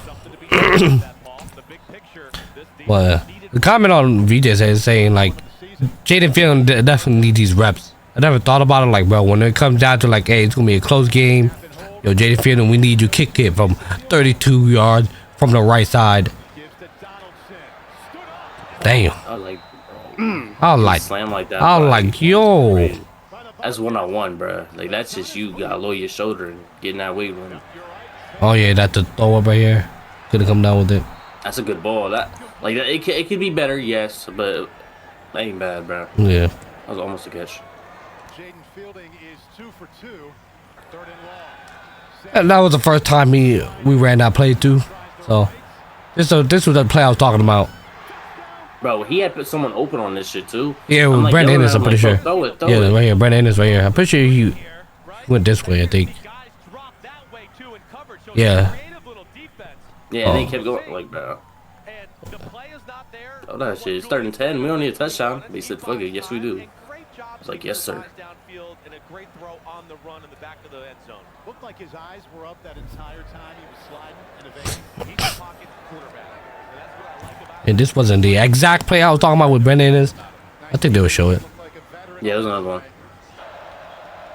Well, the comment on VJ is saying like, Jaden Field definitely need these reps. I never thought about it, like, bro, when it comes down to like, hey, it's gonna be a close game. Yo, Jaden Field, and we need you kick it from 32 yards from the right side. Damn. I was like, slam like that. I was like, yo. That's 1-on-1, bro. Like that's just you gotta lower your shoulder and get in that weight room. Oh yeah, that's the throw up right here. Could have come down with it. That's a good ball. It could be better, yes, but that ain't bad, bro. Yeah. That was almost a catch. Jaden Fielding is 2 for 2. 3rd and long. And that was the first time we ran that play too. So this was the play I was talking about. Bro, he had put someone open on this shit too. Yeah, with Brandon Ennis, I'm pretty sure. Throw it. Yeah, right here, Brandon Ennis right here. I'm pretty sure he went this way, I think. Yeah. Yeah, they kept going like, bro. Oh, that shit. It's 3rd and 10. We don't need a touchdown. They said, fuck it. Yes, we do. I was like, yes, sir. Looked like his eyes were up that entire time he was sliding and evading. He's a pocket quarterback. And this wasn't the exact play I was talking about with Brandon Ennis. I think they would show it. Yeah, there's another one.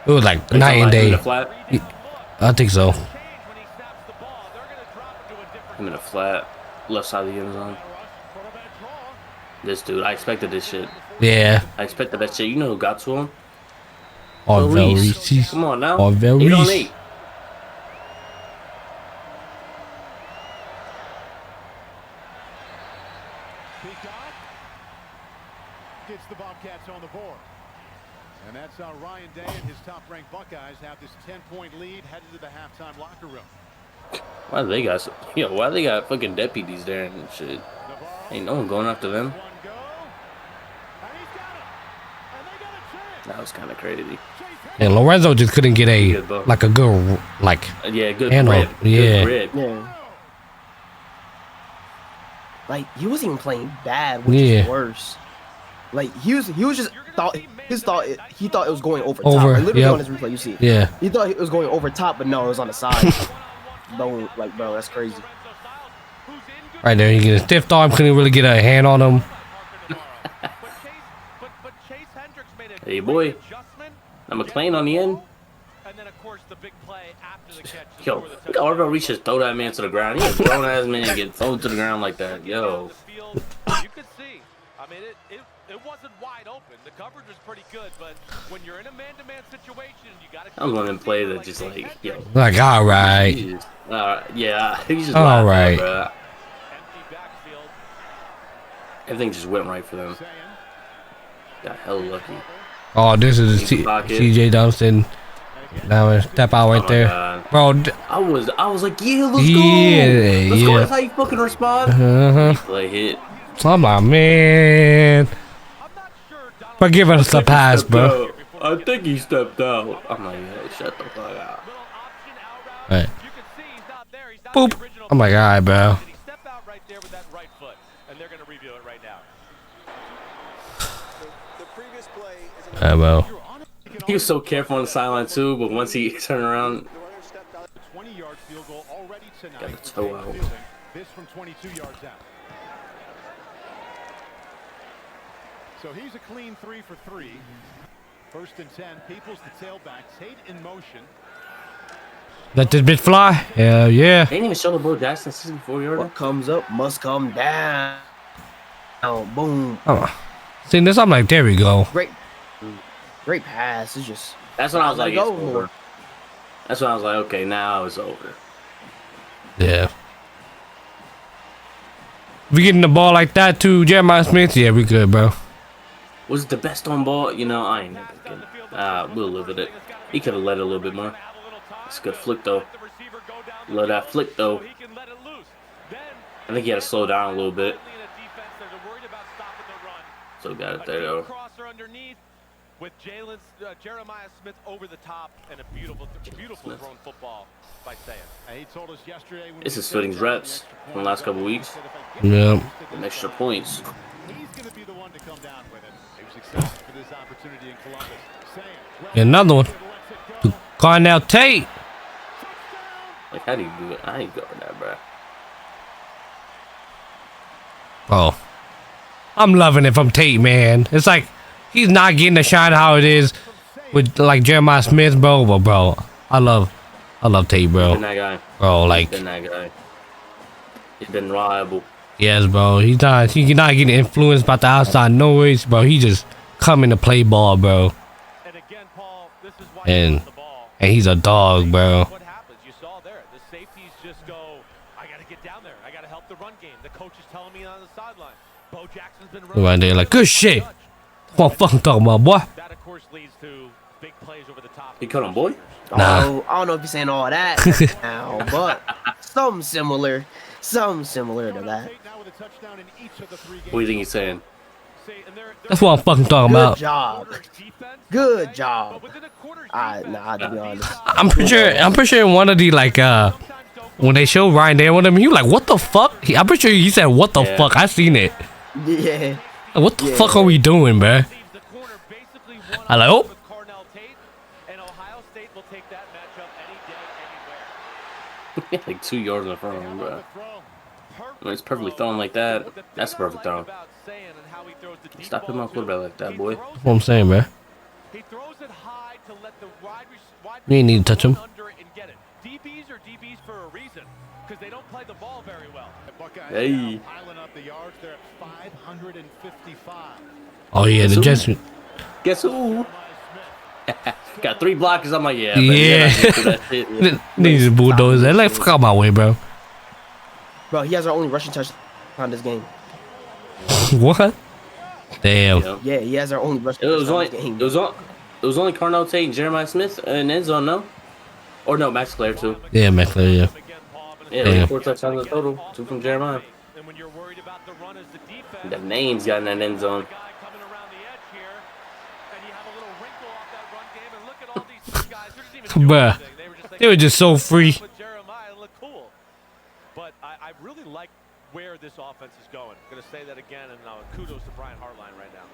It was like night and day. I think so. I'm in a flat. Left side of the end zone. This dude, I expected this shit. Yeah. I expected that shit. You know who got to him? Reese. Come on now. 8 on 8. Gets the Bobcats on the board. And that's how Ryan Day and his top-ranked Buckeyes have this 10-point lead headed to the halftime locker room. Why they got fucking deputies there and shit? Ain't no one going after them. That was kind of crazy. And Lorenzo just couldn't get a good handle. Grip. Yeah. Good grip. Yeah. Like he wasn't even playing bad, which is worse. Like he was just he thought it was going over top. Like, literally on his replay, you see. Yeah. He thought it was going over top, but no, it was on the side. Bro, that's crazy. Right there, he get a stiff arm, couldn't really get a hand on him. Hey boy, I'm McClain on the end. Yo, look how Orville Reese just throw that man to the ground. He a grown ass man and get thrown to the ground like that. Yo. You could see. I mean, it wasn't wide open. The coverage was pretty good, but when you're in a man-to-man situation, you got to. That was one of them plays that just like, yo. Like, all right. Yeah, he's just all right. Bro. Everything just went right for them. Got hella lucky. Oh, this is CJ Dunston. Now step out right there, God. bro. I was like, yeah, let's go. Let's go. That's how you fucking respond. Play hit. So I'm like, man, but give us the pass, bro. I think he stepped out. I'm like, yeah, shut the fuck out. Right. Boop. I'm like, all right, bro. Yeah, bro. He was so careful on the sideline too, but once he turned around, got the toe out. This from 22 yards out. So he's a clean 3 for 3. 1st and 10. Peoples the tailback. Tate in motion. Let this bitch fly. Hell yeah. They ain't even show the Bo Jackson 64-yarder. What comes up must come down. Boom. Oh. See this, I'm like, there we go. Great pass. It's just. That's when I was like, it's go over. more. That's when I was like, okay, now it's over. Yeah. If we getting the ball like that to Jeremiah Smith, yeah, we good, bro. Was it the best on ball? You know, I ain't never getting. We'll live with it. He could have let it a little bit more. It's a good flick though. Love that flick though. I think he had to slow down a little bit. So got it there though. With Jeremiah Smith over the top and a beautiful thrown football by Saying. He told us yesterday when This is Fitting's reps from the last couple weeks. Yeah. And extra points. he's going to be the one to come down with it. He was excited for this opportunity in Columbus. Another one. To Carnell Tate. Like, how do you do it? I ain't going that, bro. Oh. I'm loving it from Tate, man. It's like he's not getting the shine how it is with like Jeremiah Smith, bro. But bro, I love Tate, bro. Been that guy. Bro, like Been that guy. He's been reliable. yes, bro. He's not getting influenced by the outside noise, bro. He just coming to play ball, bro. And again, Paul, this is why And you want the ball. he's a dog, bro. What happens? You saw there. The safeties just go, I got to get down there. I got to help the run game. The coach is telling me on the sideline. Bo Jackson's been Right there, like good shit. What I'm fucking talking about, boy? That, of course, leads to big plays over the top. He cut him, boy. Nah. I don't know if you're saying all that now, but something similar to that. What do you think he's saying? That's what I'm fucking talking Good about. job. Good job. Nah, to be honest. I'm pretty sure in one of the like when they show Ryan there with him, he was like, what the fuck? I'm pretty sure he said, what the Yeah. fuck? I seen it. Yeah. Like, what the fuck are we doing, bro? I like, oh. Like 2 yards in front of him, bro. When it's perfectly thrown like that, that's a perfect throw. Stop hitting my quarterback like that, boy. That's what I'm saying, bro. He throws it high to let the wide You ain't need to touch him. under it and get it. DBs are DBs for a reason because they don't play the ball very well. Hey. Piling up the yards there at 555. Oh yeah, the Jets. Guess who? Got 3 blockers. I'm like, yeah. Yeah. These bulldozers. Like, fuck out my way, bro. Bro, he has our only rushing touchdown this game. What? Damn. Yeah. Yeah, he has our only rushing It was touchdown only this game. it was only Carnell Tate and Jeremiah Smith in end zone, no? Or no, Max Clare too. Yeah, McClure, yeah. Yeah, Damn. 4 touchdowns in total, 2 from Jeremiah. And when you're worried about the run as the defense, The names got in that end zone. guy coming around the edge here, and you have a little wrinkle off that run game. And look at all these three guys. They're just even doing Bruh. anything. They were just so free. With Jeremiah, and look cool. But I really like where this offense is going. I'm going to say that again, and kudos to Brian Hartline right now.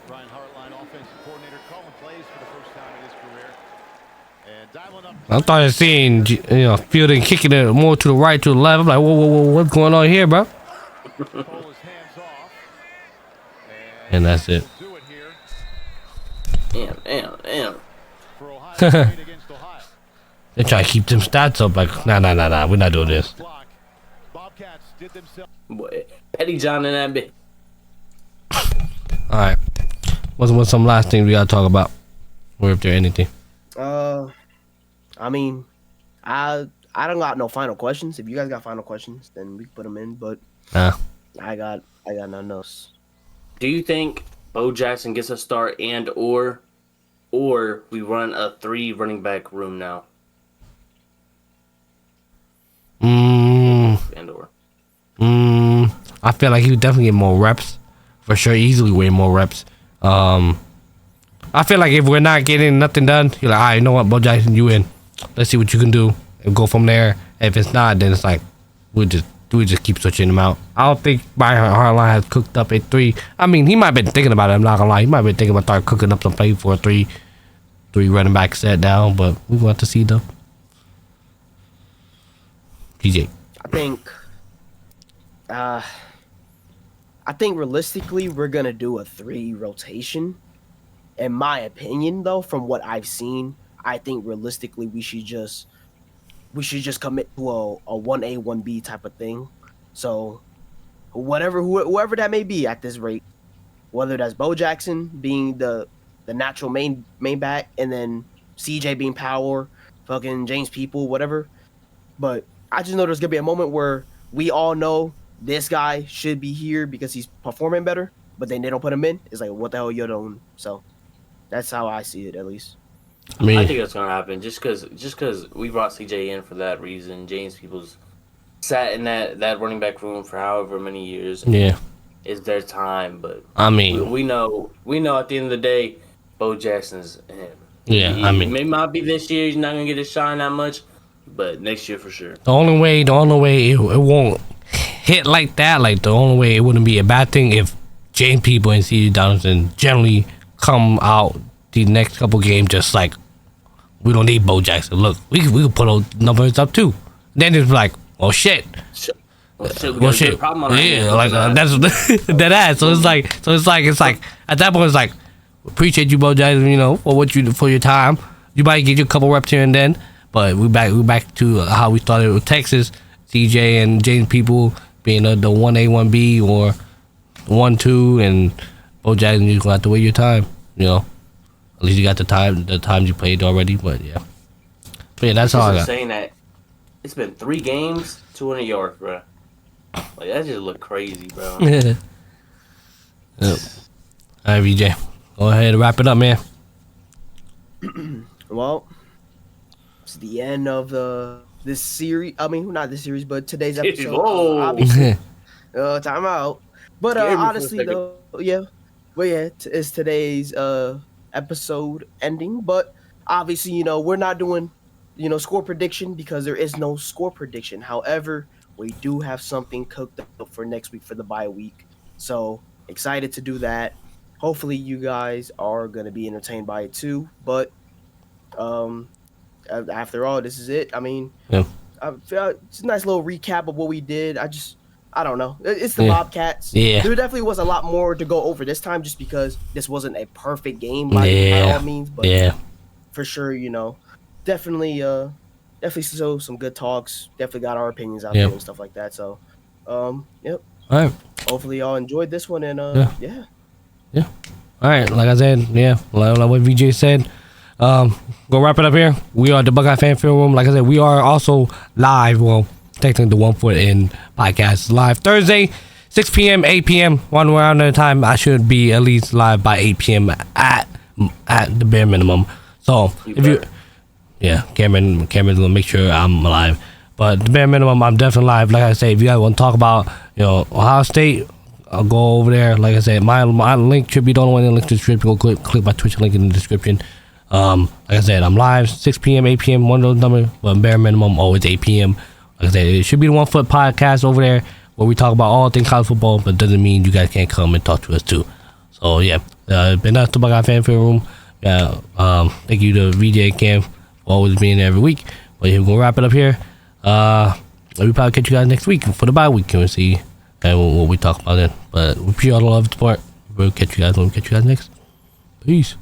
Brian Hartline, offensive coordinator, calling plays for the first time in his career. And dialing up. I thought I seen Fielding kicking it more to the right, to the left. I'm like, whoa, what's going on here, bro? Pull his hands off. And that's it. Do it here Damn. for Ohio State against Ohio. They try to keep them stats up. Like, nah, we're not doing this. Block. Bobcats did themselves. Boy, Petty John in that bit. All right. What's some last things we gotta talk about, or if there anything? I mean, I don't got no final questions. If you guys got final questions, then we can put them in. But Nah. I got nothing else. Do you think Bo Jackson gets a start and or we run a 3 running back room now? And or. I feel like he would definitely get more reps, for sure. Easily way more reps. I feel like if we're not getting nothing done, you're like, all right, you know what, Bo Jackson, you in. Let's see what you can do and go from there. If it's not, then it's like we just keep switching them out. I don't think Brian Hartline has cooked up a 3. I mean, he might have been thinking about it. I'm not gonna lie. He might have been thinking about start cooking up some play for a 3 running back set down. But we want to see though. DJ. I think realistically we're gonna do a 3 rotation. In my opinion, though, from what I've seen, I think realistically we should just we should just commit to a 1A 1B type of thing. So whoever that may be at this rate, whether that's Bo Jackson being the natural main back, and then CJ being power, fucking James People, whatever. But I just know there's gonna be a moment where we all know this guy should be here because he's performing better, but then they don't put him in. It's like, what the hell you doing? So that's how I see it, at least. I mean, I think that's gonna happen just because we brought CJ in for that reason. James Peoples sat in that running back room for however many years. yeah. It's their time, but I mean, we know at the end of the day, Bo Jackson's him. yeah. I mean, May not be this year. He's not gonna get his shine that much, but next year for sure. the only way it won't hit like that. Like the only way it wouldn't be a bad thing if James People and C.J. Donaldson generally come out the next couple games just like, we don't need Bo Jackson. Look, we could put those numbers up too. Then it's like, oh shit. Well, shit. Yeah, like that's that ass. So it's like at that point it's like, appreciate you, Bo Jackson, you know, for your time. You might get you a couple reps here and then, but we back to how we started with Texas, CJ and James People being the 1A 1B or 1-2, and Bo Jackson, you're gonna have to wait your time. You know, at least you got the times you played already. But yeah, that's all I got. Saying that it's been 3 games, 200 yards, bro. Like that just look crazy, bro. Yep. All right, VJ, go ahead and wrap it up, man. Well, it's the end of this series. I mean, not this series, but today's episode. Whoa. Obviously, time out. But Scared me for a honestly, second. though, yeah. Well, yeah, it's today's episode ending. But obviously, you know, we're not doing, you know, score prediction because there is no score prediction. However, we do have something cooked up for next week for the bye week. So excited to do that. Hopefully, you guys are gonna be entertained by it too. But after all, this is it. I mean, Yeah. I feel it's a nice little recap of what we did. I don't know. It's the Yeah. Bobcats. Yeah. There definitely was a lot more to go over this time just because this wasn't a perfect game by all means. But Yeah. for sure, you know, definitely so some good talks. Definitely got our opinions out Yep. there and stuff like that. So, yep. All right. Hopefully y'all enjoyed this one and yeah. All right, like I said, yeah, like what VJ said, go wrap it up here. We are the Buckeye Fan Film Room. Like I said, we are also live. Well, technically the 1 Foot In podcast is live Thursday, 6 p.m., 8 p.m. One around the time. I should be at least live by 8 p.m. at the bare minimum. So Cameron's gonna make sure I'm alive. But the bare minimum, I'm definitely live. Like I said, if you guys want to talk about, you know, Ohio State, I'll go over there. Like I said, my link should be the only one in the link description. Go click my Twitch link in the description. Like I said, I'm live 6 p.m., 8 p.m. One of those numbers, but bare minimum always 8 p.m. Like I said, it should be the 1 Foot podcast over there where we talk about all things college football, but doesn't mean you guys can't come and talk to us too. So yeah, been out to Buckeye Fan Film Room. Thank you to VJ and Cam for always being there every week. But we're gonna wrap it up here. We'll probably catch you guys next week for the bye week and see what we talk about then. But we appreciate all the love and support. We'll catch you guys when we catch you guys next. Peace.